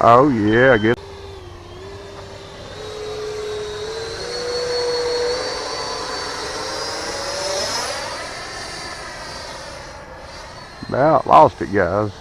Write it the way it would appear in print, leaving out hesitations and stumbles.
Oh yeah, I guess. About lost it, guys.